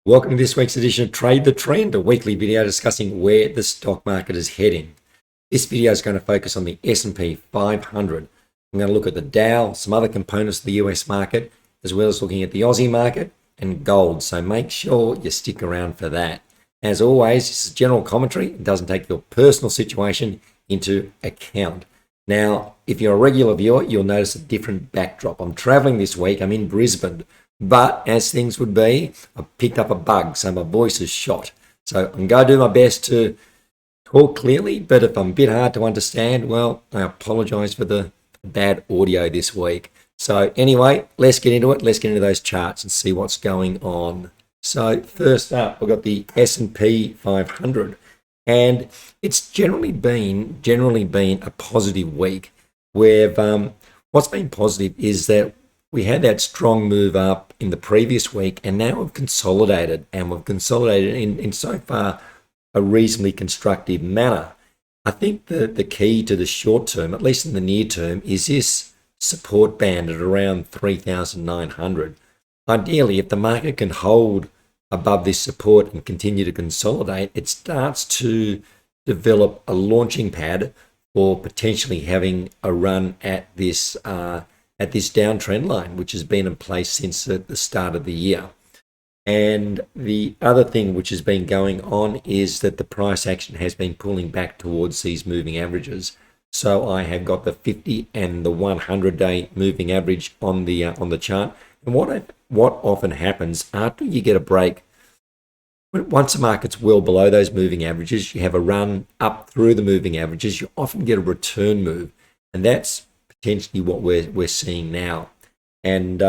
Welcome to this week's edition of Trade the Trend, a weekly video discussing where the stock market is heading. This video is going to focus on the SP 500. I'm going to look at the Dow, some other components of the US market, as well as looking at the Aussie market and gold. So make sure you stick around for that. As always, this is general commentary. It doesn't take your personal situation into account. Now, if you're a regular viewer, you'll notice a different backdrop. I'm traveling this week. I'm in Brisbane. But as things would be, I picked up a bug, so my voice is shot. So I'm going to do my best to talk clearly, but if I'm a bit hard to understand, well, I apologise for the bad audio this week. So anyway, let's get into it. Let's get into those charts and see what's going on. So first up, we've got the S&P 500, and it's generally been a positive week. What's been positive is that we had that strong move up in the previous week, and now we've consolidated, in so far a reasonably constructive manner. I think the key to the short term, at least in the near term, is this support band at around 3,900. Ideally, if the market can hold above this support and continue to consolidate, it starts to develop a launching pad for potentially having a run at this downtrend line, which has been in place since the start of the year. And the other thing which has been going on is that the price action has been pulling back towards these moving averages. So I have got the 50 and the 100-day moving average on the chart. And what often happens after you get a break, once the market's well below those moving averages, you have a run up through the moving averages, you often get a return move, and that's potentially what we're seeing now. And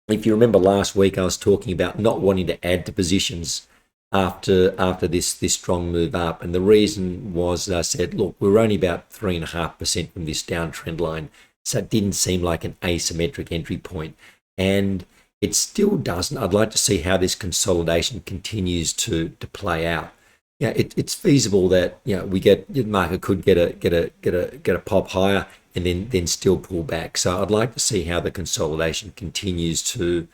if you remember last week, I was talking about not wanting to add to positions after this strong move up, and the reason was I said, look, we're only about 3.5% from this downtrend line, so it didn't seem like an asymmetric entry point, and it still doesn't. I'd like to see how this consolidation continues to play out. Yeah, it's feasible that the market could get a pop higher and then still pull back. So I'd like to see how the consolidation continues to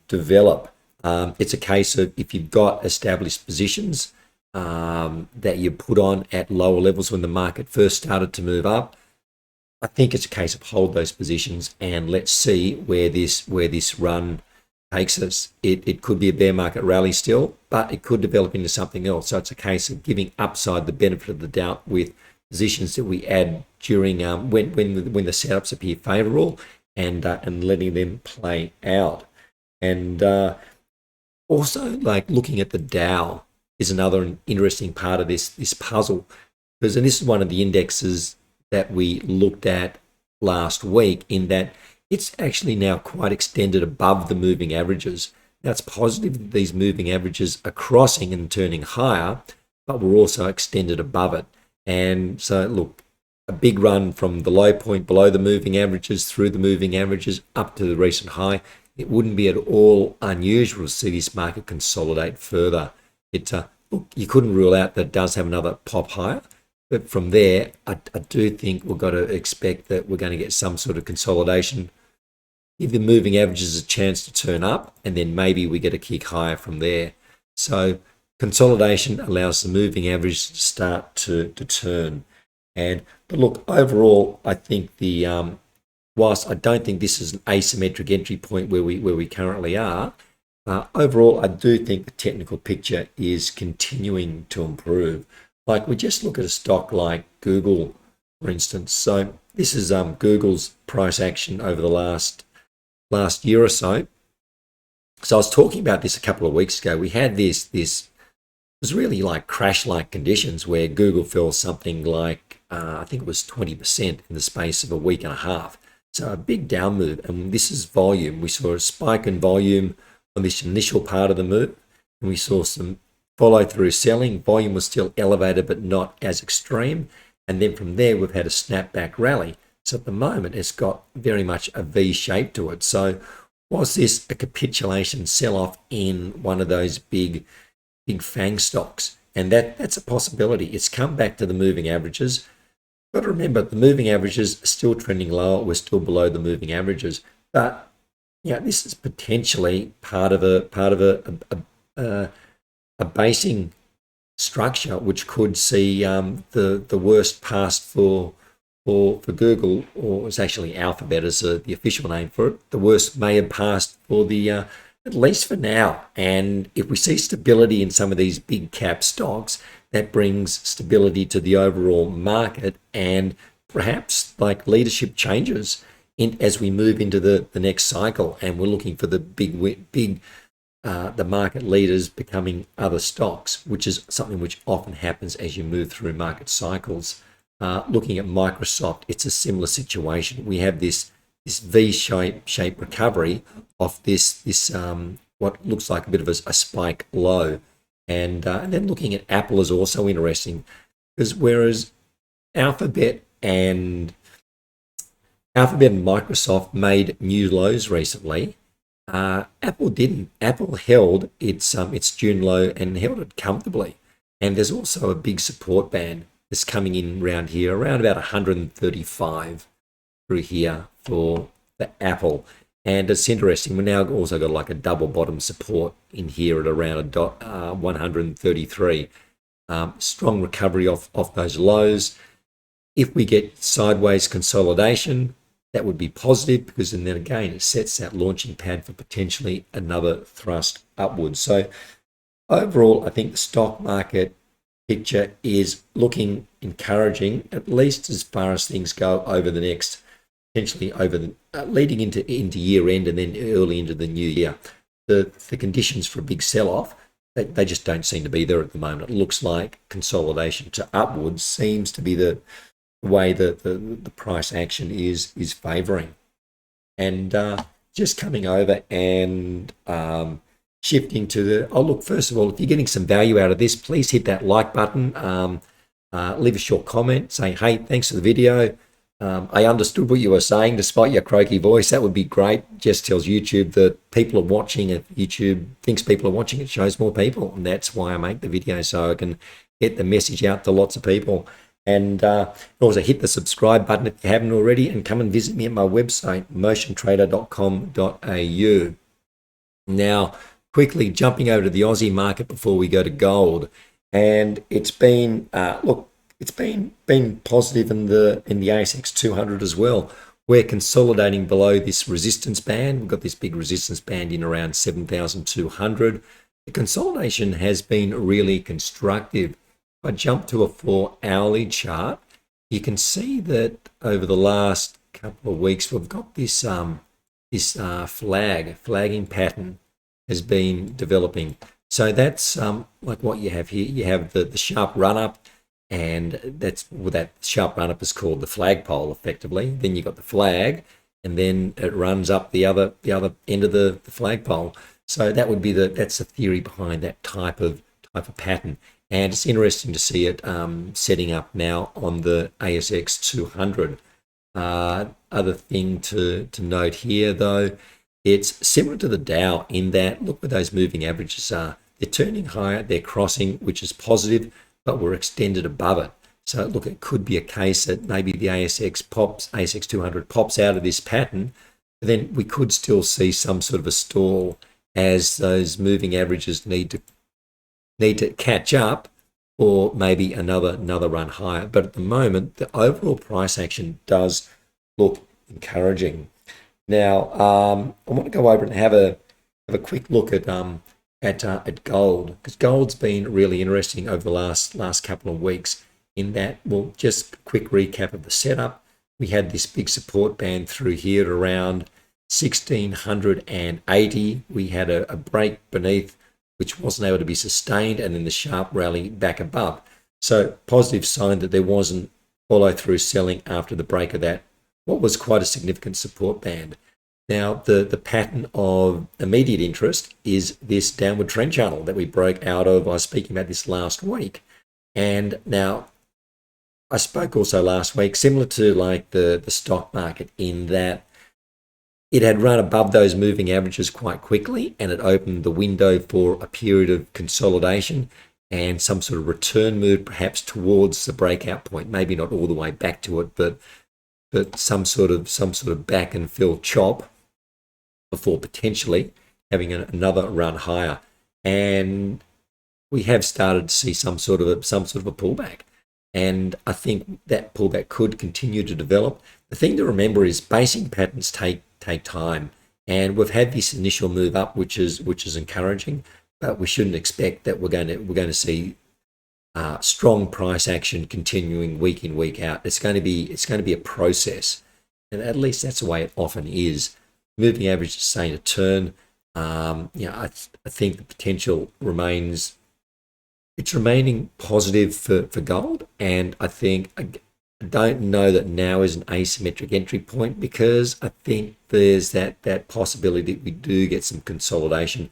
develop. It's a case of if you've got established positions that you put on at lower levels when the market first started to move up, I think it's a case of hold those positions and let's see where this run takes us. It could be a bear market rally still, but it could develop into something else. So it's a case of giving upside the benefit of the doubt with positions that we add during when the setups appear favourable and letting them play out. And also, like, looking at the Dow is another interesting part of this puzzle, because this is one of the indexes that we looked at last week, in that it's actually now quite extended above the moving averages. Now, it's positive that these moving averages are crossing and turning higher, but we're also extended above it. And so, look, a big run from the low point below the moving averages through the moving averages up to the recent high. It wouldn't be at all unusual to see this market consolidate further. Look, you couldn't rule out that it does have another pop higher, but from there, I do think we've got to expect that we're going to get some sort of consolidation, give the moving averages a chance to turn up, and then maybe we get a kick higher from there. So consolidation allows the moving average to start to turn. But look, overall, I think whilst I don't think this is an asymmetric entry point where we currently are, overall, I do think the technical picture is continuing to improve. Like, we just look at a stock like Google, for instance. So this is Google's price action over the last year or so. So I was talking about this a couple of weeks ago. We had this was really like crash-like conditions where Google fell something like, I think it was 20% in the space of a week and a half. So a big down move, and this is volume. We saw a spike in volume on this initial part of the move, and we saw some follow-through selling. Volume was still elevated, but not as extreme. And then from there, we've had a snapback rally. So at the moment, it's got very much a V shape to it. So was this a capitulation sell-off in one of those big FANG stocks? And that's a possibility. It's come back to the moving averages. But remember, the moving averages are still trending lower. We're still below the moving averages. But Yeah, this is potentially part of a basing structure, which could see the worst past for Google, or it's actually Alphabet as the official name for it. The worst may have passed for the at least for now. And if we see stability in some of these big cap stocks, that brings stability to the overall market, and perhaps like leadership changes as we move into the next cycle, and we're looking for the big the market leaders becoming other stocks, which is something which often happens as you move through market cycles. Looking at Microsoft, it's a similar situation. We have this V-shape recovery off this what looks like a bit of a spike low, and then looking at Apple is also interesting, because whereas Alphabet and Microsoft made new lows recently, Apple didn't. Apple held its June low and held it comfortably. And there's also a big support band that's coming in around here, around about 135 through here for the Apple. And it's interesting, we now also got like a double bottom support in here at around 133. Strong recovery off those lows. If we get sideways consolidation, that would be positive, because then again it sets that launching pad for potentially another thrust upwards. So overall, I think the stock market picture is looking encouraging, at least as far as things go over the next, potentially over the leading into year end and then early into the new year. The conditions for a big sell-off, they just don't seem to be there at the moment. It looks like consolidation to upwards seems to be the way that the price action is favouring. And just coming over and shifting to the, oh look, first of all, if you're getting some value out of this, please hit that like button, leave a short comment saying, hey, thanks for the video. I understood what you were saying despite your croaky voice. That would be great. Just tells YouTube that people are watching. If YouTube thinks people are watching, it shows more people. And that's why I make the video, so I can get the message out to lots of people. And also hit the subscribe button if you haven't already, and come and visit me at my website, motiontrader.com.au. Now, quickly jumping over to the Aussie market before we go to gold. And it's been, it's been positive in the ASX 200 as well. We're consolidating below this resistance band. We've got this big resistance band in around 7,200. The consolidation has been really constructive. If I jump to a 4-hourly chart, you can see that over the last couple of weeks we've got this flagging pattern has been developing. So that's like what you have here. You have the sharp run up, and that sharp run up is called the flagpole effectively. Then you got the flag, and then it runs up the other end of the flagpole. So that would be that's the theory behind that type of pattern. And it's interesting to see it setting up now on the ASX 200. Other thing to note here, though, it's similar to the Dow in that, look where those moving averages are. They're turning higher, they're crossing, which is positive, but we're extended above it. So look, it could be a case that maybe the ASX 200 pops out of this pattern, but then we could still see some sort of a stall as those moving averages need to catch up, or maybe another run higher. But at the moment, the overall price action does look encouraging. Now, I want to go over and have a quick look at gold, because gold's been really interesting over the last couple of weeks. In that, well, just a quick recap of the setup. We had this big support band through here at around 1680. We had a break beneath, which wasn't able to be sustained, and then the sharp rally back above. So positive sign that there wasn't follow through selling after the break of that, what was quite a significant support band. Now, the pattern of immediate interest is this downward trend channel that we broke out of. I was speaking about this last week. And now, I spoke also last week, similar to like the stock market, in that it had run above those moving averages quite quickly, and it opened the window for a period of consolidation and some sort of return move, perhaps towards the breakout point. Maybe not all the way back to it, but some sort of back and fill chop. before potentially having another run higher. And we have started to see some sort of a pullback. And I think that pullback could continue to develop. The thing to remember is basing patterns take time. And we've had this initial move up, which is encouraging, but we shouldn't expect that we're going to see strong price action continuing week in, week out. It's going to be a process, and at least that's the way it often is. Moving average is saying a turn. I think the potential remains. It's remaining positive for gold, and I think I don't know that now is an asymmetric entry point, because I think there's that possibility that we do get some consolidation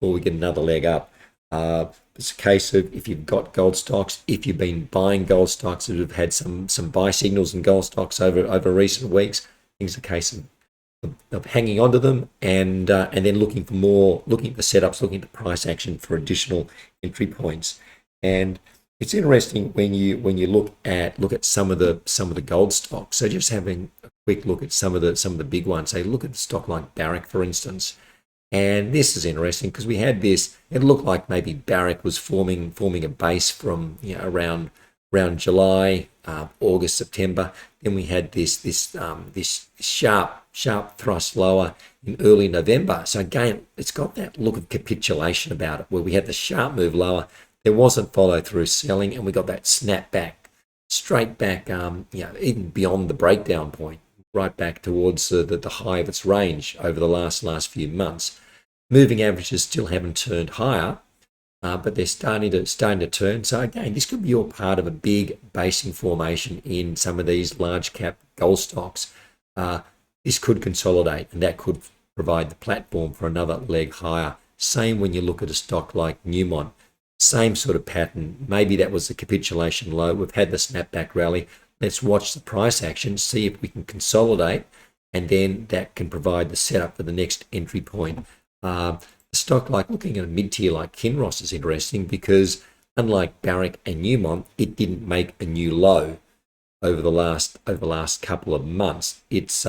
or we get another leg up. It's a case of, if you've got gold stocks, if you've been buying gold stocks that have had some buy signals in gold stocks over recent weeks, I think it's a case of hanging on to them and then looking for more, looking at the setups, looking at the price action for additional entry points. And it's interesting when you look at some of the gold stocks. So just having a quick look at some of the big ones. Say, look at the stock like Barrick, for instance. And this is interesting because we had this. It looked like maybe Barrick was forming a base from around July, August, September. Then we had this sharp thrust lower in early November. So again, it's got that look of capitulation about it, where we had the sharp move lower. There wasn't follow through selling, and we got that snap back, straight back, even beyond the breakdown point, right back towards the high of its range over the last few months. Moving averages still haven't turned higher, but they're starting to turn. So again, this could be all part of a big basing formation in some of these large cap gold stocks. This could consolidate, and that could provide the platform for another leg higher. Same when you look at a stock like Newmont. Same sort of pattern. Maybe that was the capitulation low. We've had the snapback rally. Let's watch the price action, see if we can consolidate, and then that can provide the setup for the next entry point. A stock like, looking at a mid-tier like Kinross is interesting, because unlike Barrick and Newmont, it didn't make a new low over the last couple of months. Its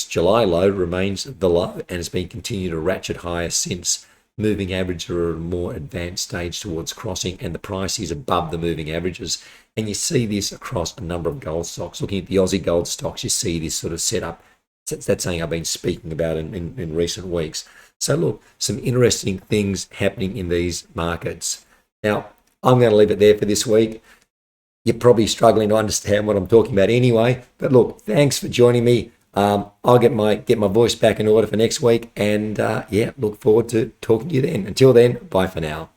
July low remains the low, and it's been continued to ratchet higher since. Moving averages are at a more advanced stage towards crossing, and the price is above the moving averages. And you see this across a number of gold stocks. Looking at the Aussie gold stocks, you see this sort of setup. That's something I've been speaking about in recent weeks. So look, some interesting things happening in these markets. Now, I'm going to leave it there for this week. You're probably struggling to understand what I'm talking about anyway. But look, thanks for joining me. I'll get my voice back in order for next week, and look forward to talking to you then. Until then, bye for now.